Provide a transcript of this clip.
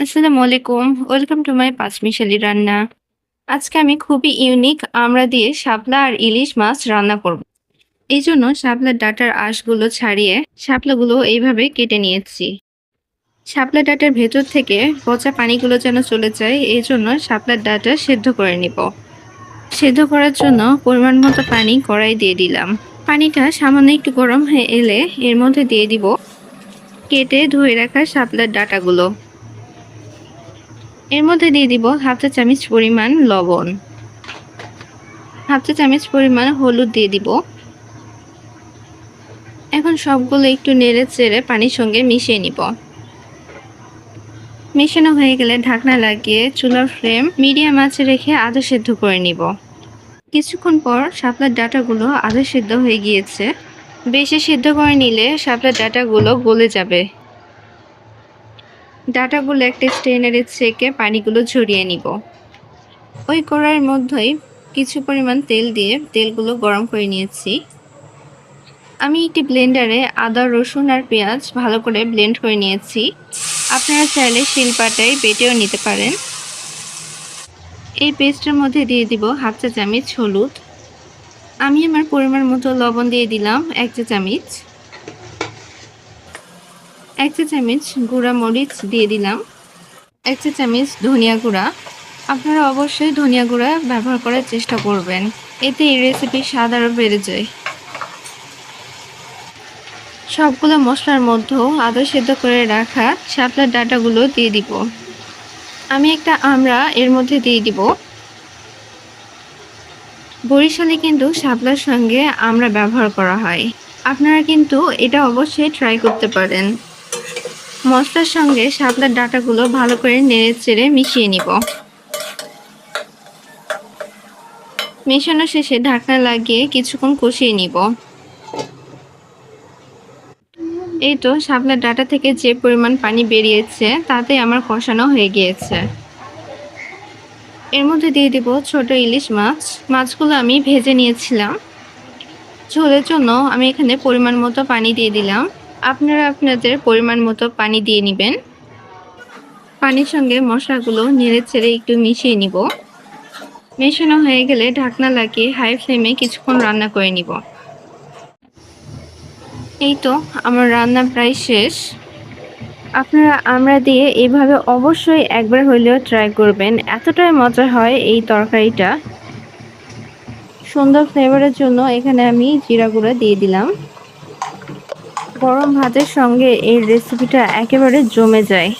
আসসালামু আলাইকুম। Welcome to my পাঁচমিশালি রান্না। আজকে আমি খুবই ইউনিক আমড়া দিয়ে শাপলা আর ইলিশ মাছ রান্না করব। এইজন্য শাপলার ডাঁটার আঁশগুলো ছাড়িয়ে শাপলাগুলো এইভাবে কেটে নিয়েছি। শাপলা ডাঁটার ভেতর থেকে পচা পানিগুলো যেন চলে যায়, এইজন্য শাপলার ডাঁটা সেদ্ধ করে নিব। সেদ্ধ করার জন্য পরিমাণ মতো পানি কড়াই দিয়ে দিলাম। পানিটা সামান্য একটু গরম হয়ে এলে এর মধ্যে দিয়ে দিব কেটে ধুয়ে রাখা শাপলার ডাঁটাগুলো। এর মধ্যে দিয়ে দিব হাফ চা চামচ পরিমাণ লবণ, হাফ চা চামচ পরিমাণ হলুদ দিয়ে দিব। এখন সবগুলো একটু নেড়ে চেড়ে পানির সঙ্গে মিশিয়ে নিব। মেশানো হয়ে গেলে ঢাকনা লাগিয়ে চুলার ফ্লেম মিডিয়াম আঁচে রেখে আধা সেদ্ধ করে নিব। কিছুক্ষণ পর শাপলার ডাঁটাগুলো আধা সেদ্ধ হয়ে গিয়েছে। বেশি সেদ্ধ করে নিলে শাপলার ডাঁটাগুলো গলে যাবে। ডাঁটাগুলো একটা স্ট্রেনারে ছেঁকে পানিগুলো ঝরিয়ে নিব। ওই কড়াইয়ের মধ্যেই কিছু পরিমাণ তেল দিয়ে তেলগুলো গরম করে নিয়েছি। আমি একটি ব্লেন্ডারে আদা, রসুন আর পেঁয়াজ ভালো করে ব্লেন্ড করে নিয়েছি। আপনারা চাইলে শিলপাটায় বেটেও নিতে পারেন। এই পেস্টের মধ্যে দিয়ে দিব হাফ চা চামচ হলুদ। আমি আমার পরিমাণ মতো লবণ দিয়ে দিলাম 1 চা চামচ। 1 চা চামচ গুঁড়া মরিচ দিয়ে দিলাম। 1 চা চামচ ধনিয়া গুঁড়া। আপনারা অবশ্যই ধনিয়া গুঁড়া ব্যবহার করার চেষ্টা করবেন, এতে এই রেসিপির স্বাদ আরও বেড়ে যায়। সবগুলো মশলার মধ্যেও আদা সেদ্ধ করে রাখা শাপলার ডাঁটাগুলো দিয়ে দিব। আমি একটা আমড়া এর মধ্যে দিয়ে দিব। বরিশালে কিন্তু শাপলার সঙ্গে আমড়া ব্যবহার করা হয়। আপনারা কিন্তু এটা অবশ্যই ট্রাই করতে পারেন। মশলার সঙ্গে শাপলার ডাঁটাগুলো ভালো করে নেড়ে চেড়ে মিশিয়ে নিব। মেশানো শেষে ঢাকনা লাগিয়ে কিছুক্ষণ কষিয়ে নিব। এই তো শাপলার ডাঁটা থেকে যে পরিমাণ পানি বেরিয়েছে তাতে আমার কষানো হয়ে গিয়েছে। এর মধ্যে দিয়ে দিব ছোট ইলিশ মাছ। মাছগুলো আমি ভেজে নিয়েছিলাম। ঝোলের জন্য আমি এখানে পরিমাণ মতো পানি দিয়ে দিলাম। আপনারা আপনাদের পরিমাণ মতো পানি দিয়ে নেবেন। পানির সঙ্গে মশলাগুলো নেড়ে চেড়ে একটু মিশিয়ে নিব। মেশানো হয়ে গেলে ঢাকনা লাগিয়ে হাই ফ্লেমে কিছুক্ষণ রান্না করে নিব। এই তো আমার রান্না প্রায় শেষ। আপনারা আমড়া দিয়ে এভাবে অবশ্যই একবার হলেও ট্রাই করবেন, এতটাই মজা হয় এই তরকারিটা। সুন্দর ফ্লেভারের জন্য এখানে আমি জিরা গুঁড়া দিয়ে দিলাম। গরম ভাতের সঙ্গে এই রেসিপিটা একেবারে জমে যায়।